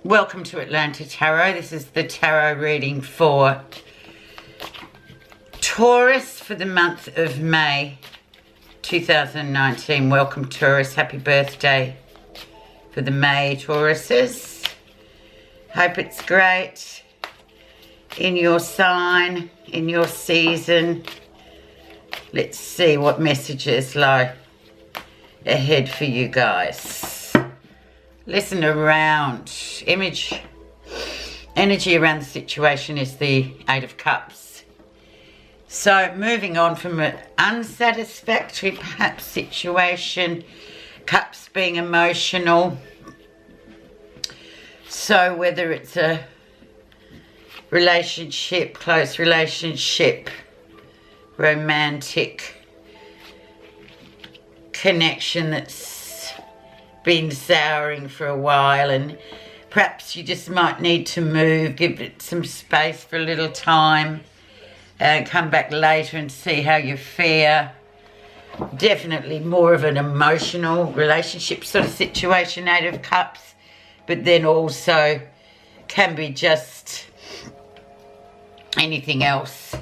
Welcome to Atlanta Tarot. This is the tarot reading for Taurus for the month of May 2019. Welcome, Taurus. Happy birthday for the May Tauruses. Hope it's great in your sign, in your season. Let's see what messages lie ahead for you guys. Listen around. Energy around the situation is the Eight of Cups. So moving on from an unsatisfactory perhaps situation, cups being emotional. So whether it's a relationship, close relationship, romantic connection that's been souring for a while, and perhaps you just might need to move, give it some space for a little time and come back later and see how you fare. Definitely more of an emotional relationship sort of situation, Eight of Cups, but then also can be just anything else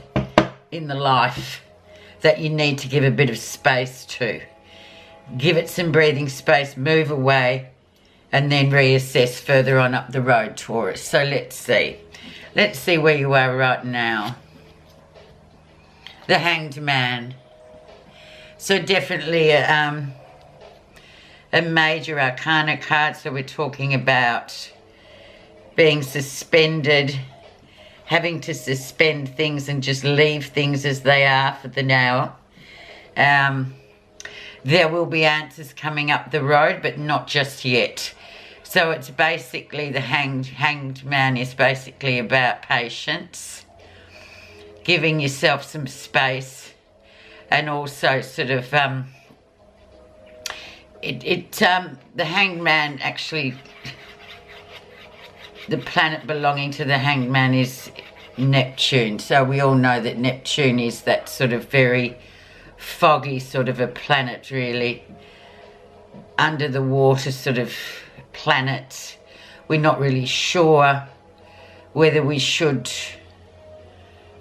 in the life that you need to give a bit of space to. Give it some breathing space, move away, and then reassess further on up the road, Taurus. So let's see. Let's see where you are right now. The Hanged Man. So definitely a major arcana card. So we're talking about being suspended, having to suspend things and just leave things as they are for the now. There will be answers coming up the road, but not just yet. So it's basically the hanged man is basically about patience, giving yourself some space, and also sort of the Hanged Man, actually the planet belonging to the Hanged Man is Neptune. So we all know that Neptune is that sort of very foggy sort of a planet, really, under the water sort of planet. We're not really sure whether we should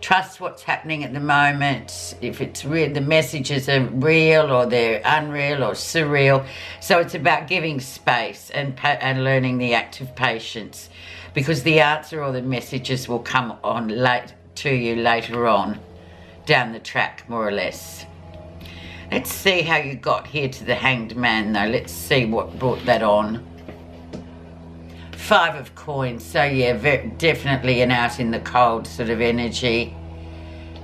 trust what's happening at the moment, if it's real, the messages are real or they're unreal or surreal. So it's about giving space and learning the act of patience, because the answer or the messages will come on to you later on down the track, more or less. Let's see how you got here to the Hanged Man, though. Let's see what brought that on. Five of Coins. So, yeah, definitely an out in the cold sort of energy.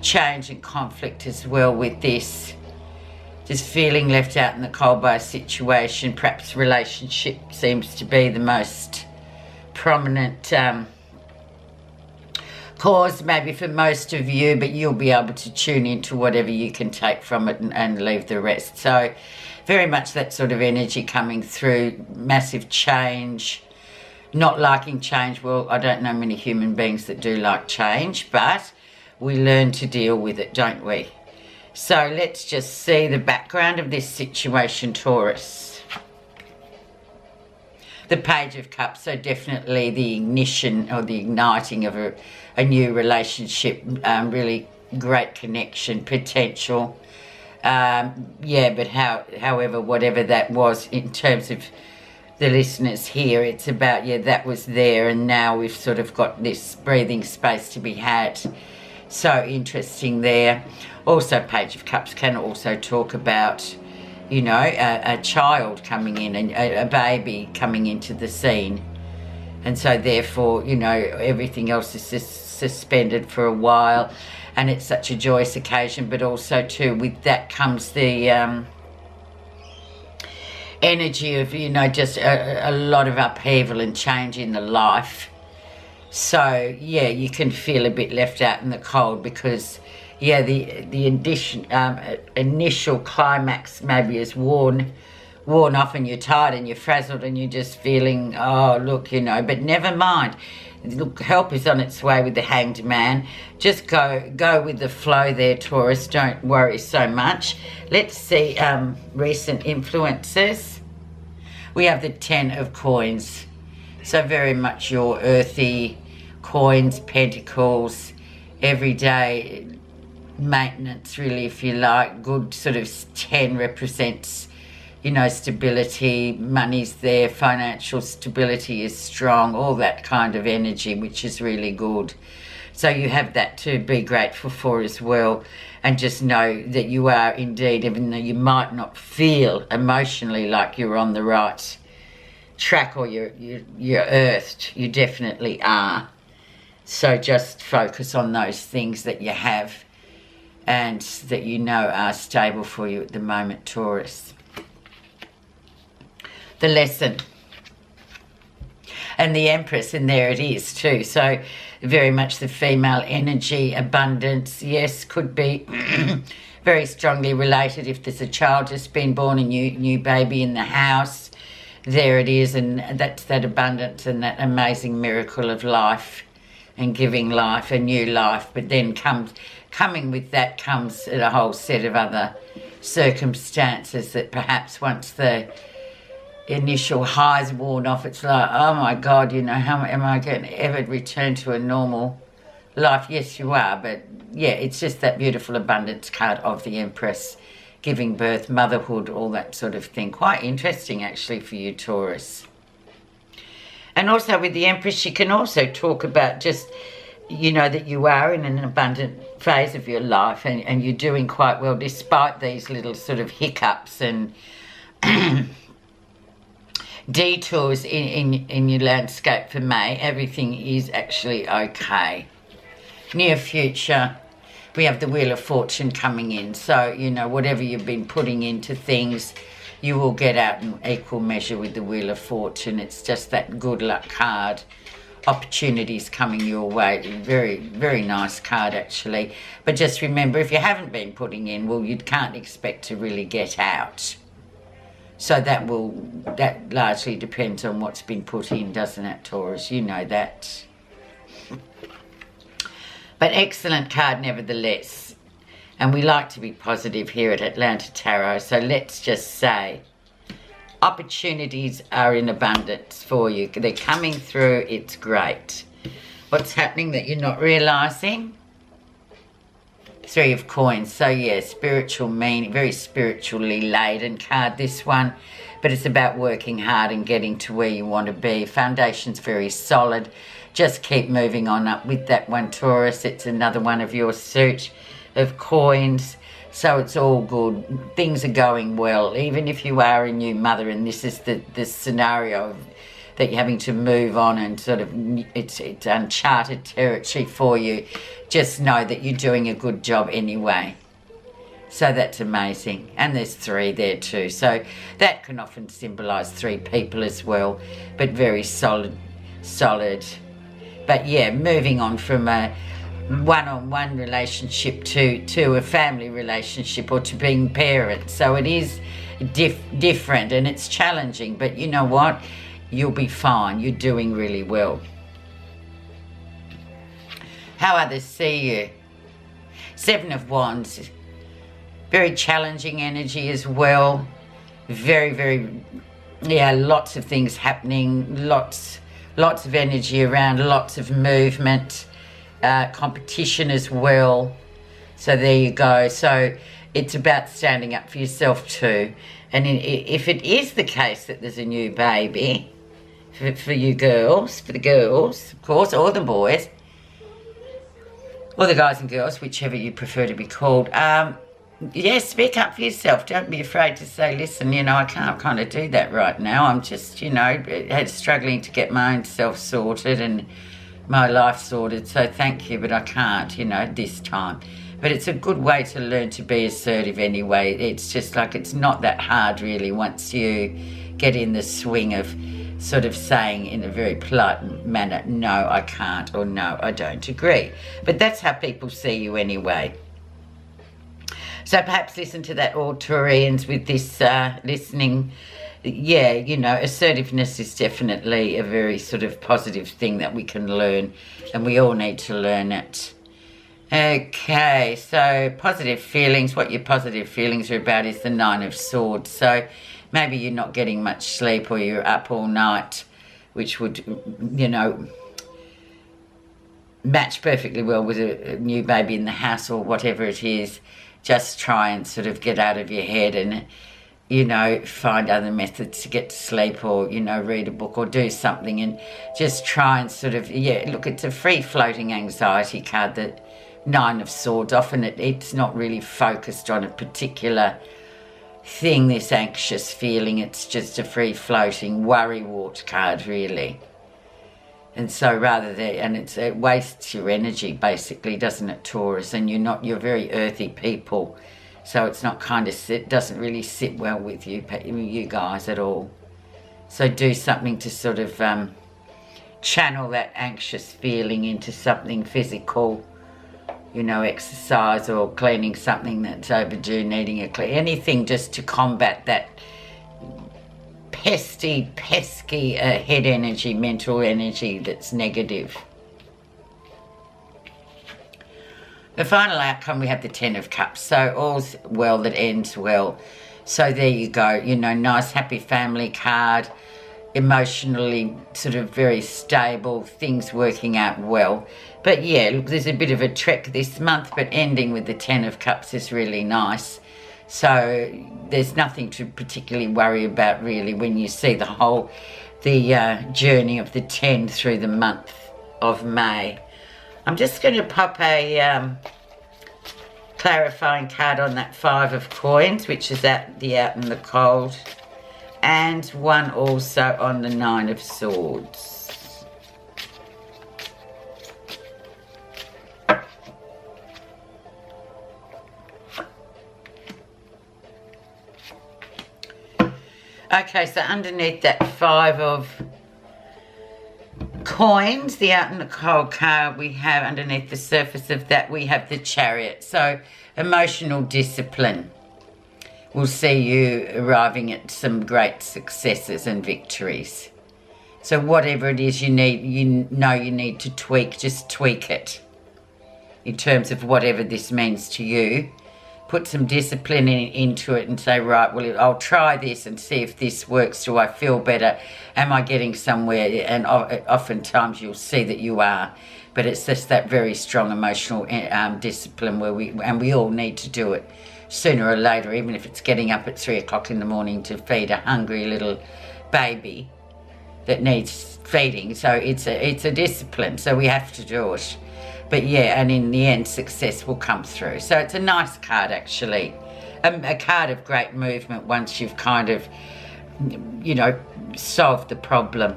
Change and conflict as well with this. Just feeling left out in the cold by a situation. Perhaps relationship seems to be the most prominent cause maybe for most of you, but you'll be able to tune into whatever you can take from it and leave the rest. So very much that sort of energy coming through. Massive change, not liking change. Well, I don't know many human beings that do like change, but we learn to deal with it, don't we? So let's just see the background of this situation, Taurus. The Page of Cups, so definitely the ignition or the igniting of a new relationship, really great connection, potential. Yeah, but however, whatever that was in terms of the listeners here, it's about, yeah, that was there, and now we've sort of got this breathing space to be had. So interesting there. Also, Page of Cups can also talk about, you know, a child coming in, and a baby coming into the scene. And so therefore, you know, everything else is just suspended for a while, and it's such a joyous occasion. But also too, with that comes the energy of, you know, just a lot of upheaval and change in the life. So yeah, you can feel a bit left out in the cold, because yeah, the initial climax maybe is worn off, and you're tired and you're frazzled and you're just feeling, oh look, you know, but never mind. Look, help is on its way with the Hanged Man. Just go with the flow there, Taurus. Don't worry so much. Let's see recent influences. We have the Ten of Coins. So very much your earthy coins, pentacles, everyday maintenance, really, if you like. Good sort of 10 represents, you know, stability, money's there, financial stability is strong, all that kind of energy, which is really good. So you have that to be grateful for as well, and just know that you are indeed, even though you might not feel emotionally like you're on the right track or you're earthed, you definitely are. So just focus on those things that you have and that you know are stable for you at the moment, Taurus. The lesson. And the Empress, and there it is too. So very much the female energy, abundance, yes, could be very strongly related if there's a child just been born, a new baby in the house. There it is, and that's that abundance and that amazing miracle of life and giving life, a new life. But then coming with that comes a whole set of other circumstances that perhaps once the initial highs worn off, it's like, oh my God, you know, how am I going to ever return to a normal life? Yes, you are, but yeah, it's just that beautiful abundance card of the Empress, giving birth, motherhood, all that sort of thing. Quite interesting, actually, for you, Taurus. And also with the Empress, she can also talk about just, you know, that you are in an abundant phase of your life and you're doing quite well despite these little sort of hiccups and detours in your landscape for May. Everything is actually okay. Near future, we have the Wheel of Fortune coming in. So, you know, whatever you've been putting into things, you will get out in equal measure with the Wheel of Fortune. It's just that good luck card. Opportunities coming your way. Very, very nice card, actually. But just remember, if you haven't been putting in, well, you can't expect to really get out. So that largely depends on what's been put in, doesn't it, Taurus? You know that. But excellent card nevertheless. And we like to be positive here at Atlanta Tarot. So let's just say opportunities are in abundance for you. They're coming through. It's great. What's happening that you're not realising? Three of Coins. So yeah, spiritual meaning, very spiritually laden card, this one. But it's about working hard and getting to where you want to be. Foundation's very solid. Just keep moving on up with that one, Taurus. It's another one of your suit of coins. So it's all good. Things are going well. Even if you are a new mother and this is the scenario that you're having to move on and sort of it's uncharted territory for you, just know that you're doing a good job anyway. So that's amazing. And there's three there too. So that can often symbolise three people as well, but very solid. But yeah, moving on from a one-on-one relationship to a family relationship or to being parents. So it is different and it's challenging, but you know what? You'll be fine. You're doing really well. How others see you. Seven of Wands. Very challenging energy as well. Very, very, yeah, lots of things happening. Lots of energy around. Lots of movement. Competition as well. So there you go. So it's about standing up for yourself too. And if it is the case that there's a new baby for you girls, for the girls, of course, or the boys, or the guys and girls, whichever you prefer to be called, yeah, speak up for yourself. Don't be afraid to say, listen, you know, I can't kind of do that right now. I'm just, you know, struggling to get my own self sorted and my life sorted. So thank you, but I can't, you know, this time. But it's a good way to learn to be assertive anyway. It's just like it's not that hard really once you get in the swing of sort of saying in a very polite manner, no, I can't, or no, I don't agree. But that's how people see you anyway. So perhaps listen to that, all Taurians, with this listening. Yeah, you know, assertiveness is definitely a very sort of positive thing that we can learn, and we all need to learn it. Okay, so positive feelings. What your positive feelings are about is the Nine of Swords. So maybe you're not getting much sleep or you're up all night which would, you know, match perfectly well with a new baby in the house or whatever it is. Just try and sort of get out of your head and, you know, find other methods to get to sleep, or, you know, read a book or do something, and just try and sort of, yeah, look, it's a free-floating anxiety card, the Nine of Swords. Often it's not really focused on a particular thing, this anxious feeling. It's just a free-floating worrywart card, really. And so rather than, and it wastes your energy basically, doesn't it, Taurus? And you're very earthy people, so it's not it doesn't really sit well with you guys at all. So do something to sort of channel that anxious feeling into something physical, you know, exercise or cleaning something that's overdue, needing a clean, anything just to combat that pesky head energy, mental energy that's negative. The final outcome, we have the Ten of Cups. So all's well that ends well. So there you go, you know, nice happy family card, emotionally sort of very stable, things working out well. But yeah, look, there's a bit of a trek this month, but ending with the Ten of Cups is really nice. So there's nothing to particularly worry about really when you see the journey of the 10 through the month of May. I'm just going to pop a clarifying card on that 5 of coins, which is out in the cold, and one also on the 9 of swords. Okay, so underneath that 5 of coins, the out in the cold card, we have underneath the surface of that, we have the Chariot. So emotional discipline will see you arriving at some great successes and victories. So whatever it is you need, you need to tweak, just tweak it in terms of whatever this means to you. Put some discipline into it and say, right, well, I'll try this and see if this works. Do I feel better? Am I getting somewhere? And oftentimes you'll see that you are. But it's just that very strong emotional discipline where we all need to do it sooner or later, even if it's getting up at 3 o'clock in the morning to feed a hungry little baby that needs feeding. So it's a discipline, so we have to do it. But yeah, and in the end, success will come through. So it's a nice card, actually. A card of great movement once you've kind of, you know, solved the problem.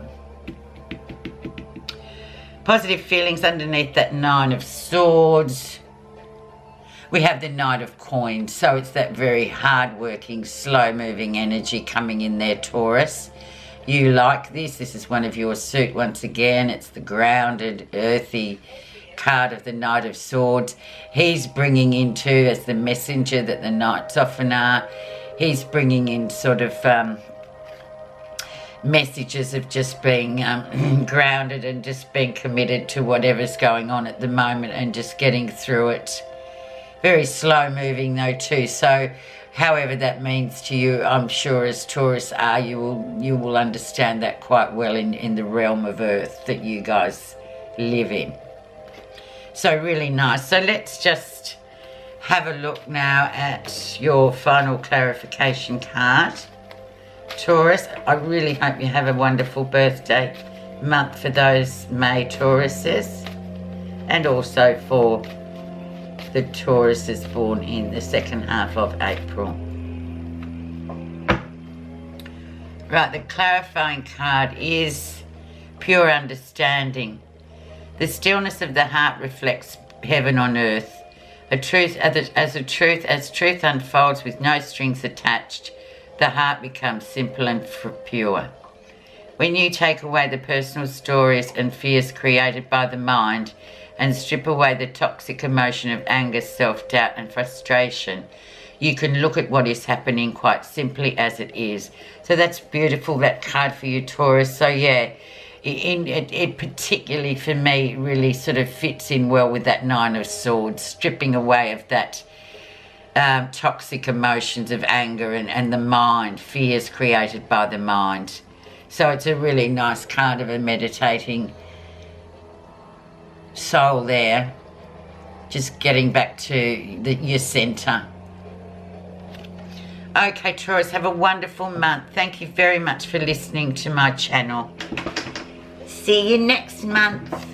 Positive feelings underneath that 9 of swords. We have the Knight of coins. So it's that very hard-working, slow-moving energy coming in there, Taurus. You like this. This is one of your suit once again. It's the grounded, earthy card of the Knight of Swords. He's bringing into, as the messenger that the knights often are, he's bringing in sort of messages of just being grounded and just being committed to whatever's going on at the moment and just getting through it. Very slow moving though too, so however that means to you, I'm sure as Taurus are, you will understand that quite well in the realm of earth that you guys live in. So really nice. So let's just have a look now at your final clarification card, Taurus. I really hope you have a wonderful birthday month for those May Tauruses, and also for the Tauruses born in the second half of April. Right, the clarifying card is pure understanding. The stillness of the heart reflects heaven on earth. As truth unfolds with no strings attached, the heart becomes simple and pure. When you take away the personal stories and fears created by the mind and strip away the toxic emotion of anger, self-doubt and frustration, you can look at what is happening quite simply as it is. So that's beautiful, that card for you, Taurus. So yeah, it particularly for me really sort of fits in well with that 9 of swords, stripping away of that toxic emotions of anger and the mind, fears created by the mind. So it's a really nice card of a meditating soul there. Just getting back to your centre. Okay, Taurus, have a wonderful month. Thank you very much for listening to my channel. See you next month.